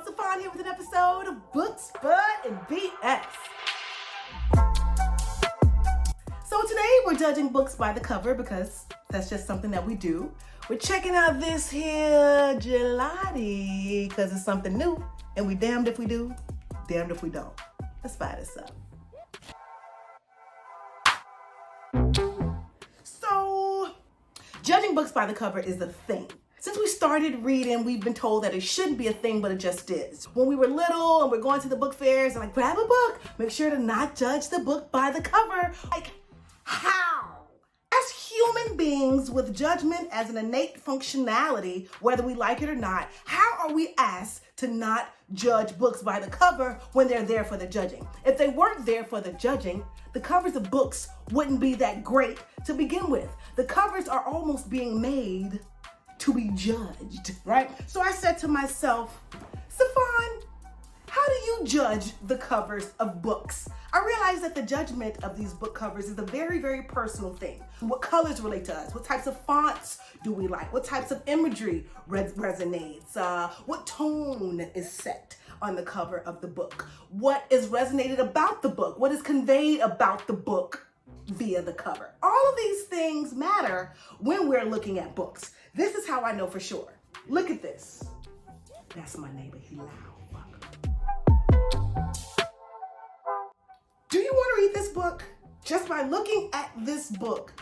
Savon here with an episode of Books, Bud, and BS. So today we're judging books by the cover because that's just something that we do. We're checking out this here Gelatti because it's something new, and we damned if we do, damned if we don't. Let's fire this up. So, judging books by the cover is a thing. Since we started reading, we've been told that it shouldn't be a thing, but it just is. When we were little and we're going to the book fairs and like, grab a book, make sure to not judge the book by the cover. Like, how? As human beings with judgment as an innate functionality, whether we like it or not, how are we asked to not judge books by the cover when they're there for the judging? If they weren't there for the judging, the covers of books wouldn't be that great to begin with. The covers are almost being made to be judged, right? So I said to myself, Savon, how do you judge the covers of books? I realized that the judgment of these book covers is a very, very personal thing. What colors relate to us? What types of fonts do we like? What types of imagery resonates? What tone is set on the cover of the book? What is resonated about the book? What is conveyed about the book via the cover? All of these things matter when we're looking at books. This is how I know for sure. Look at this. That's my neighbor, he loud. Do you want to read this book? Just by looking at this book,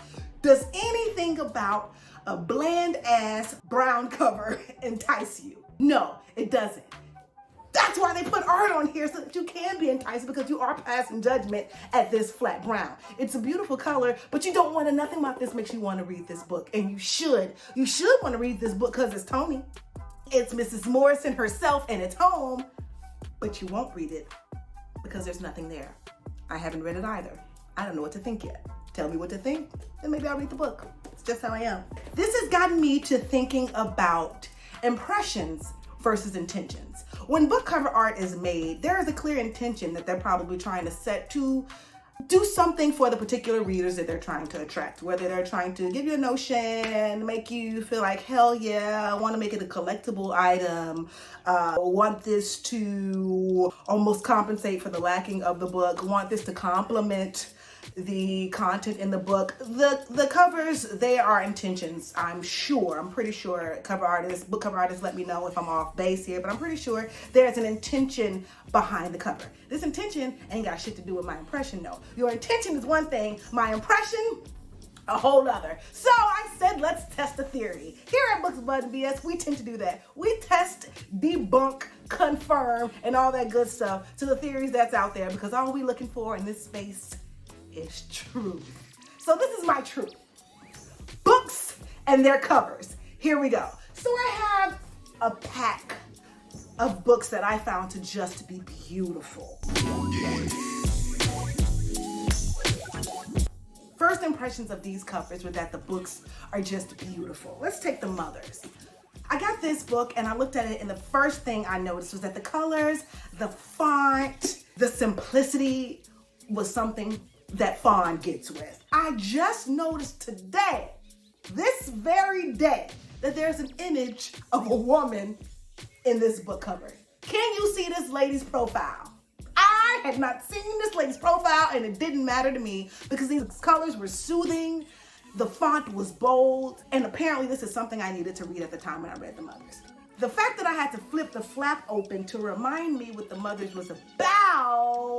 does anything about a bland ass brown cover entice you? No, it doesn't. That's why they put art on here, so that you can be enticed because you are passing judgment at this flat brown. It's a beautiful color, but you don't want to, nothing about this makes you want to read this book. And you should want to read this book because it's Tony. It's Mrs. Morrison herself and it's home, but you won't read it because there's nothing there. I haven't read it either. I don't know what to think yet. Tell me what to think, and maybe I'll read the book. It's just how I am. This has gotten me to thinking about impressions versus intentions. When book cover art is made, there is a clear intention that they're probably trying to set to do something for the particular readers that they're trying to attract. Whether they're trying to give you a notion, make you feel like, hell yeah, I want to make it a collectible item, want this to almost compensate for the lacking of the book, want this to complement the content in the book. The covers, they are intentions, I'm pretty sure. Book cover artists let me know if I'm off base here, but I'm pretty sure there's an intention behind the cover. This intention ain't got shit to do with my impression, no. Your intention is one thing, my impression, a whole other. So I said, let's test a theory. Here at Books, Bud, and BS, we tend to do that. We test, debunk, confirm, and all that good stuff to the theories that's out there, because all we looking for in this space is truth. So this is my truth. Books and their covers. Here we go. So I have a pack of books that I found to just be beautiful. First impressions of these covers were that the books are just beautiful. Let's take the mothers. I got this book and I looked at it, and the first thing I noticed was that the colors, the font, the simplicity was something that Fawn gets with. I just noticed today, this very day, that there's an image of a woman in this book cover. Can you see this lady's profile? I had not seen this lady's profile, and it didn't matter to me because these colors were soothing, the font was bold, and apparently this is something I needed to read at the time when I read The Mothers. The fact that I had to flip the flap open to remind me what The Mothers was about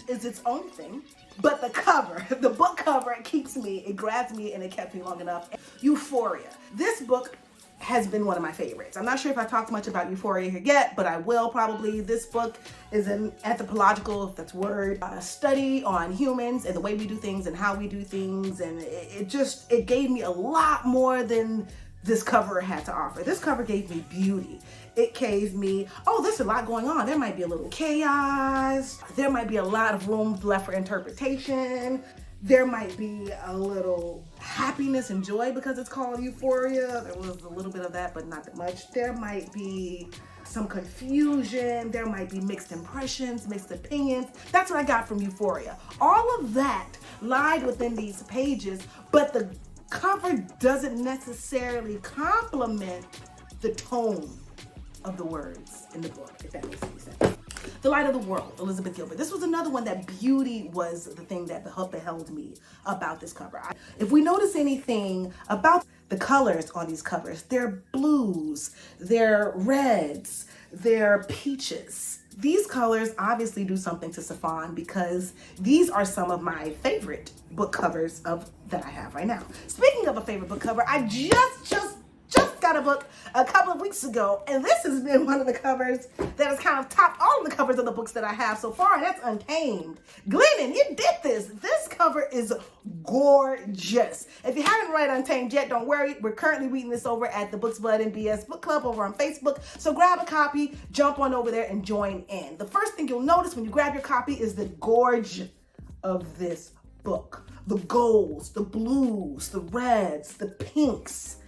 is its own thing. But the cover, the book cover, it keeps me, it grabs me, and it kept me long enough. Euphoria. This book has been one of my favorites. I'm not sure if I talked much about Euphoria here yet, but I will probably. This book is an anthropological, if that's a word, study on humans and the way we do things and how we do things. And it gave me a lot more than this cover had to offer. This cover gave me beauty. It gave me, oh, there's a lot going on. There might be a little chaos. There might be a lot of room left for interpretation. There might be a little happiness and joy because it's called Euphoria. There was a little bit of that, but not that much. There might be some confusion. There might be mixed impressions, mixed opinions. That's what I got from Euphoria. All of that lied within these pages, but the cover doesn't necessarily complement the tone of the words in the book, if that makes any sense. The Light of the World, Elizabeth Gilbert. This was another one that beauty was the thing that beheld me about this cover. If we notice anything about the colors on these covers, they're blues, they're reds, they're peaches. These colors obviously do something to Saffron because these are some of my favorite book covers that I have right now. Speaking of a favorite book cover, I just got a book a couple of weeks ago, and this has been one of the covers that has kind of topped all of the covers of the books that I have so far, and that's Untamed. Glennon, you did this. This cover is gorgeous. If you haven't read Untamed yet, don't worry. We're currently reading this over at the Books, Blood, and BS book club over on Facebook. So grab a copy, jump on over there, and join in. The first thing you'll notice when you grab your copy is the gorge of this book. The golds, the blues, the reds, the pinks.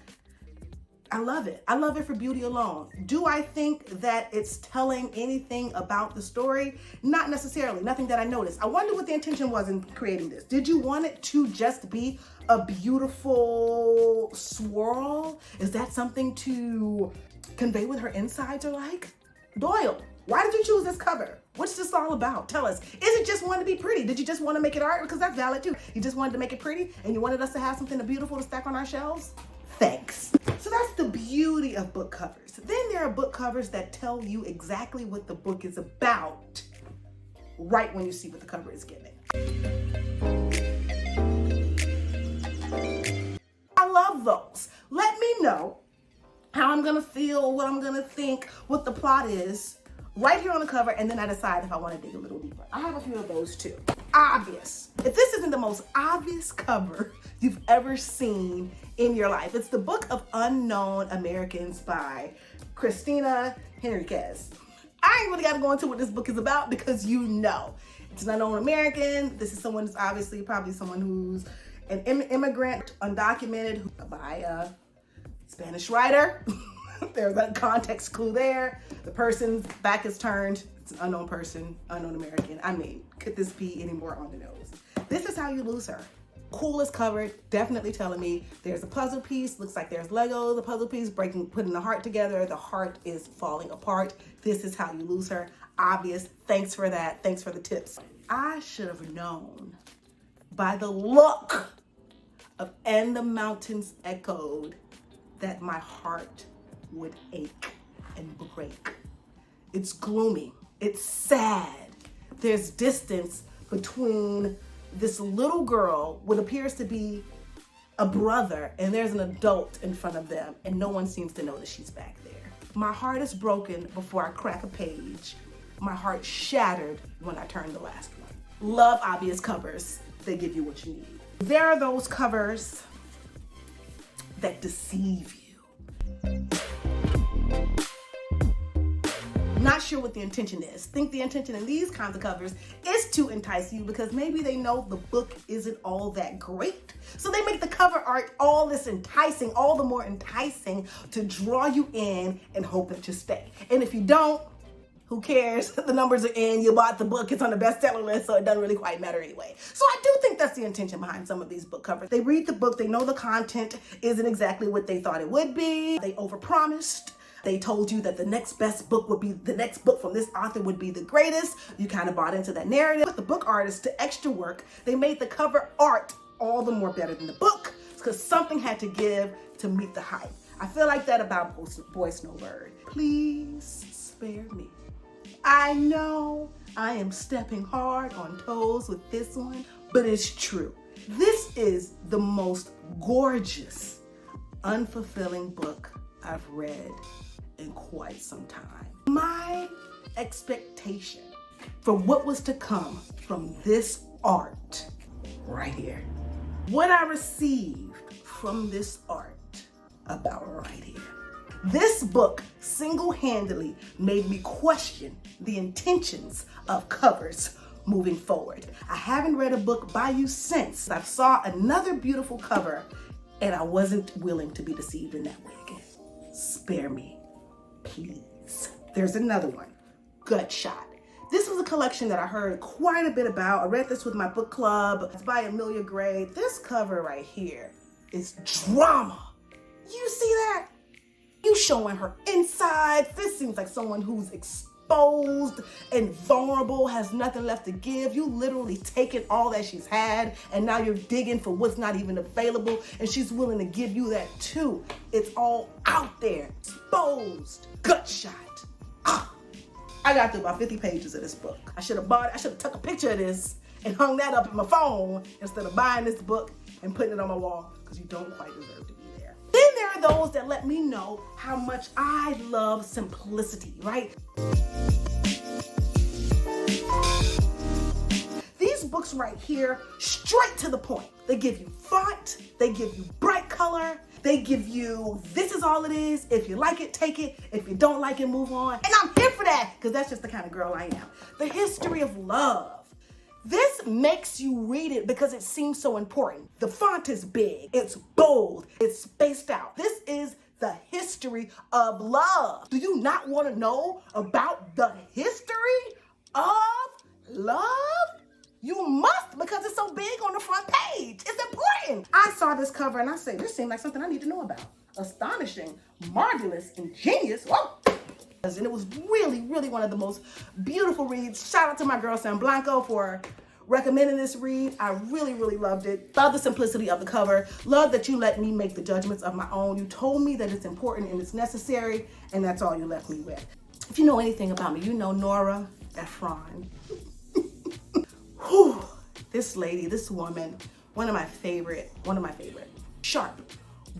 I love it. I love it for beauty alone. Do I think that it's telling anything about the story? Not necessarily. Nothing that I noticed. I wonder what the intention was in creating this. Did you want it to just be a beautiful swirl? Is that something to convey what her insides are like? Doyle, why did you choose this cover? What's this all about? Tell us. Is it just want to be pretty? Did you just want to make it art? Because that's valid too. You just wanted to make it pretty and you wanted us to have something beautiful to stack on our shelves? Thanks. So that's the beauty of book covers. Then there are book covers that tell you exactly what the book is about right when you see what the cover is giving. I love those. Let me know how I'm gonna feel, what I'm gonna think, what the plot is right here on the cover, and then I decide if I want to dig a little deeper. I have a few of those too. Obvious. If this isn't the most obvious cover you've ever seen in your life, it's the Book of Unknown Americans by Christina Henriquez. I ain't really got to go into what this book is about because you know. It's an unknown American. This is someone who's obviously probably someone who's an immigrant, undocumented, by a Spanish writer. There's a context clue there. The person's back is turned. It's an unknown person, unknown American. I mean, could this be any more on the nose? This is how you lose her. Coolest cover, definitely telling me there's a puzzle piece. Looks like there's Lego, the puzzle piece, putting the heart together. The heart is falling apart. This is how you lose her. Obvious. Thanks for that. Thanks for the tips. I should have known by the look of And the Mountains Echoed that my heart would ache and break. It's gloomy. It's sad. There's distance between this little girl, what appears to be a brother, and there's an adult in front of them, and no one seems to know that she's back there. My heart is broken before I crack a page. My heart shattered when I turned the last one. Love obvious covers. They give you what you need. There are those covers that deceive you. Not sure what the intention is. Think the intention in these kinds of covers is to entice you because maybe they know the book isn't all that great. So they make the cover art all this enticing, all the more enticing to draw you in and hope that you stay. And if you don't, who cares? The numbers are in, you bought the book, it's on the bestseller list, so it doesn't really quite matter anyway. So I do think that's the intention behind some of these book covers. They read the book, they know the content isn't exactly what they thought it would be. They overpromised. They told you that the next best book would be, the next book from this author would be the greatest. You kind of bought into that narrative. With the book artists to extra work, they made the cover art all the more better than the book because something had to give to meet the hype. I feel like that about Boy Snowbird. Please spare me. I know I am stepping hard on toes with this one, but it's true. This is the most gorgeous, unfulfilling book I've read in quite some time. My expectation for what was to come from this art right here, what I received from this art about right here. This book single-handedly made me question the intentions of covers moving forward. I haven't read a book by you since I saw another beautiful cover and I wasn't willing to be deceived in that way again. Spare me, please. There's another one, Gut Shot. This was a collection that I heard quite a bit about. I read this with my book club. It's by Amelia Gray. This cover right here is drama. You see that? You showing her insides. This seems like someone who's exposed and vulnerable, has nothing left to give. You literally taken all that she's had, and now you're digging for what's not even available, and she's willing to give you that too. It's all out there, exposed, gut shot. I got through about 50 pages of this book. I should have took a picture of this and hung that up in my phone instead of buying this book and putting it on my wall, because you don't quite deserve to be there. Then there are those that let me know how much I love simplicity, right? These books right here, straight to the point. They give you font, they give you bright color, they give you, this is all it is. If you like it, take it. If you don't like it, move on. And I'm here for that, because that's just the kind of girl I am. The history of love. This makes you read it because it seems so important. The font is big, it's bold, it's spaced out. This is the history of love. Do you not want to know about the history of love? You must, because it's so big on the front page. It's important. I saw this cover and I said, this seems like something I need to know about. Astonishing, marvelous, ingenious. Whoa. And it was really, really one of the most beautiful reads. Shout out to my girl San Blanco for recommending this read. I really, really loved it. Love the simplicity of the cover. Love that you let me make the judgments of my own. You told me that it's important and it's necessary, and that's all you left me with. If you know anything about me, you know Nora Ephron. Whew. This lady, this woman, one of my favorite. Sharp,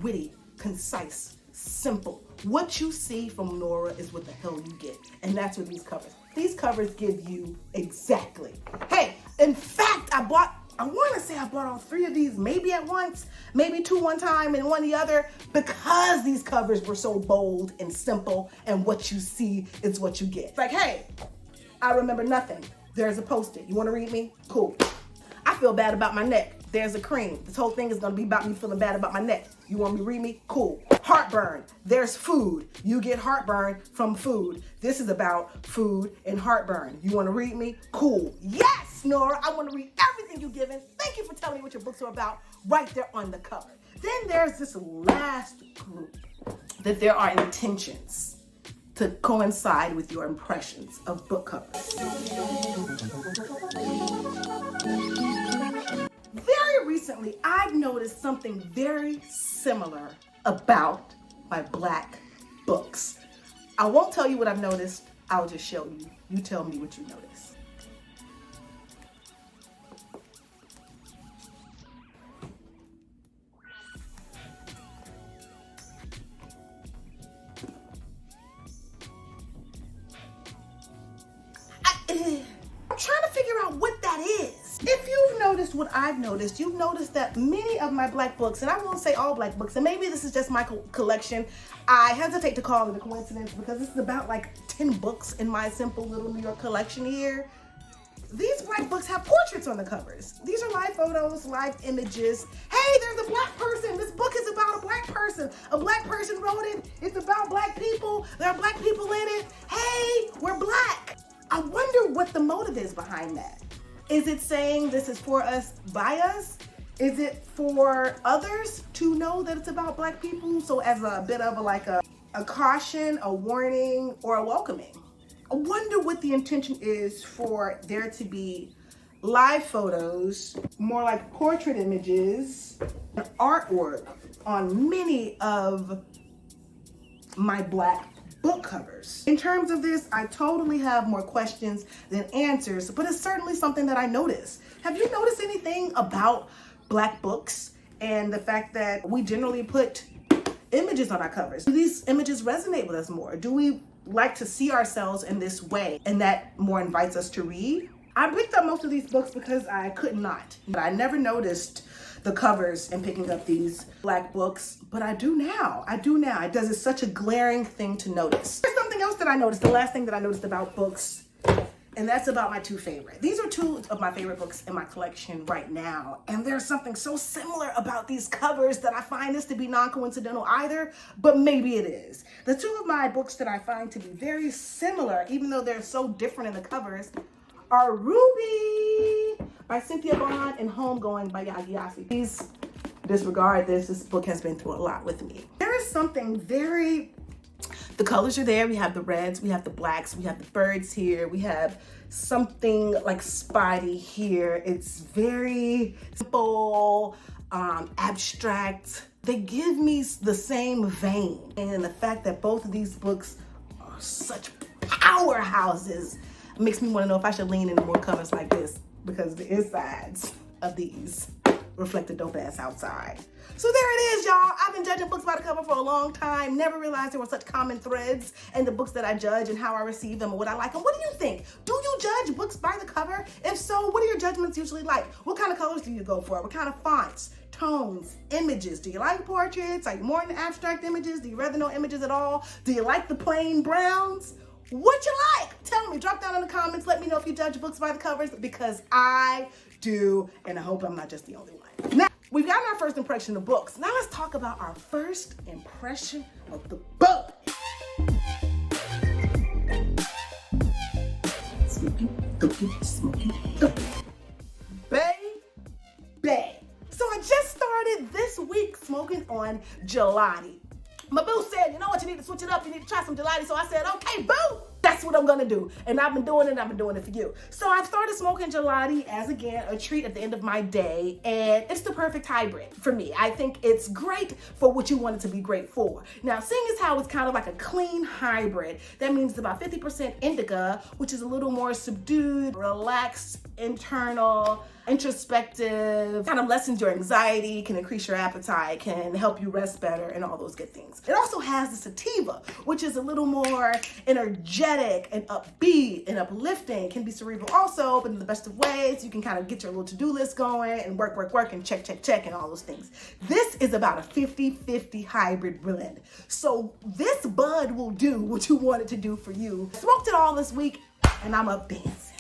witty, concise, simple. What you see from Nora is what the hell you get. And that's what these covers give you exactly. Hey, in fact, I want to say I bought all 3 of these, maybe at once, maybe 2 one time and 1 the other, because these covers were so bold and simple, and what you see is what you get. Like, hey, I remember nothing. There's a Post-it. You want to read me? Cool. I feel bad about my neck. There's a cream. This whole thing is going to be about me feeling bad about my neck. You want me to read me? Cool. Heartburn. There's food. You get heartburn from food. This is about food and heartburn. You want to read me? Cool. Yes, Nora, I want to read everything you've given. Thank you for telling me what your books are about right there on the cover. Then there's this last group that there are intentions to coincide with your impressions of book covers. Very recently, I've noticed something very similar about my Black books. I won't tell you what I've noticed, I'll just show you. You tell me what you notice. I'm trying to figure out what that is. If you've noticed what I've noticed, you've noticed that many of my Black books, and I won't say all Black books, and maybe this is just my collection. I hesitate to call it a coincidence because this is about like 10 books in my simple little New York collection here. These Black books have portraits on the covers. These are live photos, live images. Hey, there's a Black person. This book is about a Black person. A Black person wrote it. It's about Black people. There are Black people in it. Hey, we're Black. I wonder what the motive is behind that. Is it saying this is for us, by us? Is it for others to know that it's about Black people? So as a bit of a caution, a warning, or a welcoming. I wonder what the intention is for there to be live photos, more like portrait images, and artwork on many of my Black book covers. In terms of this, I totally have more questions than answers, but it's certainly something that I noticed. Have you noticed anything about Black books and the fact that we generally put images on our covers? Do these images resonate with us more? Do we like to see ourselves in this way, and that more invites us to read? I picked up most of these books because I could not. I never noticed the covers and picking up these Black books, but I do now. It's such a glaring thing to notice. There's something else that I noticed, the last thing that I noticed about books, and that's about my 2 favorite. These are 2 of my favorite books in my collection right now, and there's something so similar about these covers that I find this to be non-coincidental either, but maybe it is. The 2 of my books that I find to be very similar, even though they're so different in the covers, are Ruby by Cynthia Bond and Homegoing by Yagi Yasi. Please disregard this. This book has been through a lot with me. There is something very The colors are there. We have the reds, we have the blacks, we have the birds here, we have something like Spidey here. It's very simple, abstract. They give me the same vein. And the fact that both of these books are such powerhouses makes me want to know if I should lean into more covers like this, because the insides of these reflect the dope ass outside. So there it is, y'all. I've been judging books by the cover for a long time. Never realized there were such common threads in the books that I judge and how I receive them and what I like them. What do you think? Do you judge books by the cover? If so, what are your judgments usually like? What kind of colors do you go for? What kind of fonts, tones, images? Do you like portraits? Are you more into abstract images? Do you rather no images at all? Do you like the plain browns? What you like? Tell me, drop down in the comments. Let me know if you judge books by the covers, because I do, and I hope I'm not just the only one. Now, we've gotten our first impression of books. Now let's talk about our first impression of the book. Smoking, dookie, smoking, dookie. Baby. So I just started this week smoking on Gelatti. My boo said, you know what, you need to switch it up. You need to try some Gelatti. So I said, okay, boo, that's what I'm gonna do. And I've been doing it, and I've been doing it for you. So I've started smoking Gelatti as, again, a treat at the end of my day. And it's the perfect hybrid for me. I think it's great for what you want it to be great for. Now, seeing as how it's kind of like a clean hybrid, that means it's about 50% indica, which is a little more subdued, relaxed, internal, introspective, kind of lessens your anxiety, can increase your appetite, can help you rest better, and all those good things. It also has the sativa, which is a little more energetic and upbeat and uplifting, can be cerebral also, but in the best of ways. You can kind of get your little to-do list going and work, and check, and all those things. This is about a 50-50 hybrid blend. So this bud will do what you want it to do for you. I smoked it all this week, and I'm up dancing.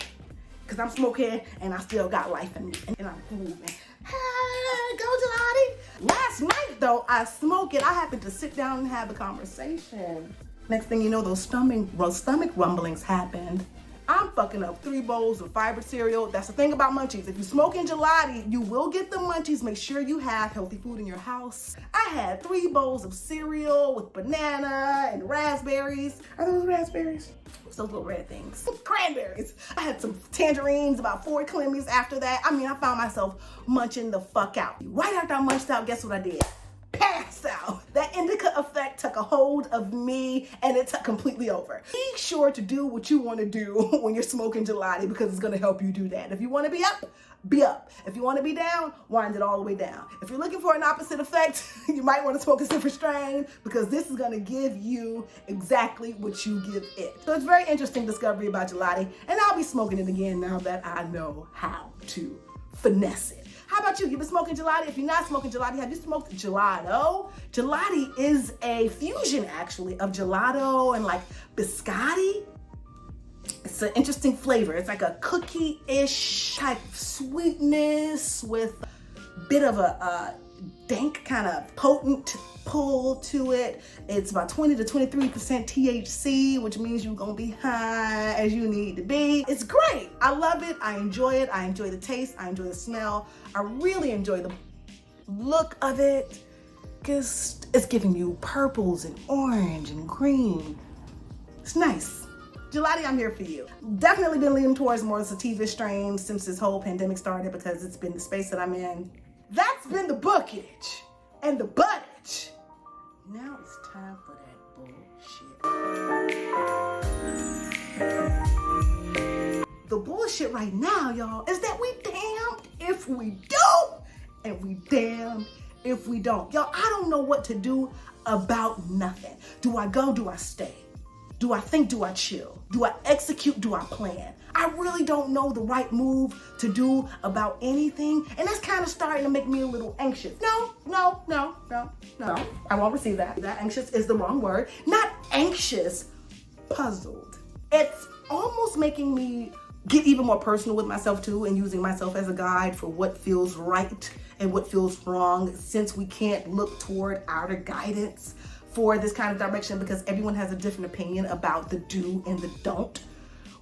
Because I'm smoking and I still got life in me. And I'm moving. Hey, go Gelatti. Last night though, I smoked it. I happened to sit down and have a conversation. Next thing you know, those stomach rumblings happened. I'm fucking up 3 bowls of fiber cereal. That's the thing about munchies. If you're smoking Gelatti, you will get the munchies. Make sure you have healthy food in your house. I had 3 bowls of cereal with banana and raspberries. Are those raspberries? What's those little red things? Cranberries. I had some tangerines, about 4 Clemmies after that. I mean, I found myself munching the fuck out. Right after I munched out, guess what I did? Passed out. That indica effect took a hold of me, and it took completely over. Be sure to do what you want to do when you're smoking Gelatti, because it's going to help you do that. If you want to be up, be up. If you want to be down, wind it all the way down. If you're looking for an opposite effect, you might want to smoke a different strain, because this is going to give you exactly what you give it. So it's a very interesting discovery about Gelatti, and I'll be smoking it again now that I know how to finesse it. How about you? You've been smoking Gelatti? If you're not smoking Gelatti, have you smoked gelato? Gelatti is a fusion, actually, of gelato and like biscotti. It's an interesting flavor. It's like a cookie-ish type sweetness with a bit of a dank kind of potent pull to it. It's about 20 to 23% THC, which means you're gonna be high as you need to be. It's great. I love it. I enjoy it. I enjoy the taste. I enjoy the smell. I really enjoy the look of it, because it's giving you purples and orange and green. It's nice. Gelatti, I'm here for you. Definitely been leaning towards more sativa strains since this whole pandemic started, because it's been the space that I'm in. That's been the bookage and the buttage. Now it's time for that bullshit. The bullshit right now, y'all, is that we damned if we don't, and we damned if we don't. Y'all, I don't know what to do about nothing. Do I go? Do I stay? Do I think? Do I chill? Do I execute? Do I plan? I really don't know the right move to do about anything, and that's kind of starting to make me a little anxious. No, I won't receive that. That anxious is the wrong word. Not anxious, puzzled. It's almost making me get even more personal with myself too, and using myself as a guide for what feels right and what feels wrong, since we can't look toward outer guidance for this kind of direction, because everyone has a different opinion about the do and the don't.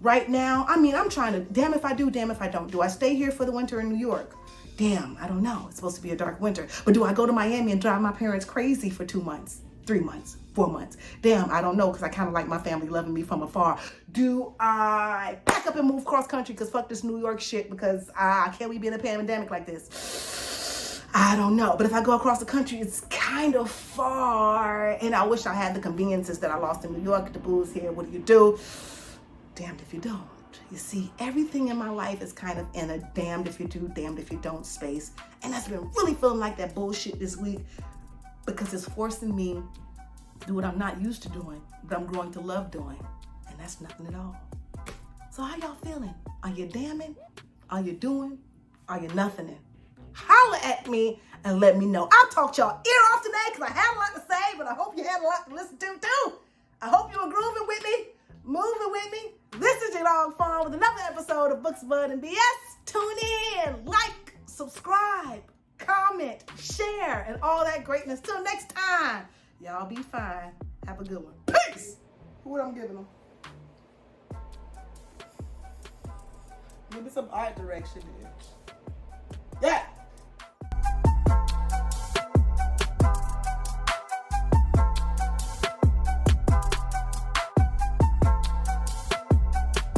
Right now, I mean, I'm trying to, damn if I do, damn if I don't. Do I stay here for the winter in New York? Damn, I don't know. It's supposed to be a dark winter. But do I go to Miami and drive my parents crazy for 2 months? 3 months, 4 months. Damn, I don't know, because I kind of like my family loving me from afar. Do I pack up and move cross country because fuck this New York shit, because can't we be in a pandemic like this? I don't know. But if I go across the country, it's kind of far. And I wish I had the conveniences that I lost in New York. The boo's here. What do? Damned if you don't. You see, everything in my life is kind of in a damned if you do, damned if you don't space. And that's been really feeling like that bullshit this week, because it's forcing me to do what I'm not used to doing, but I'm growing to love doing. And that's nothing at all. So how y'all feeling? Are you damning? Are you doing? Are you nothinging? Holla at me and let me know. I'll talk y'all ear off today because I had a lot to say, but I hope you had a lot to listen to too. I hope you were grooving with me, moving with me. This is your dog Fawn with another episode of Books, Bud, and BS. Tune in, like, subscribe, comment, share, and all that greatness. Till next time, y'all be fine. Have a good one. Peace. What I'm giving them? Give me some art direction, bitch.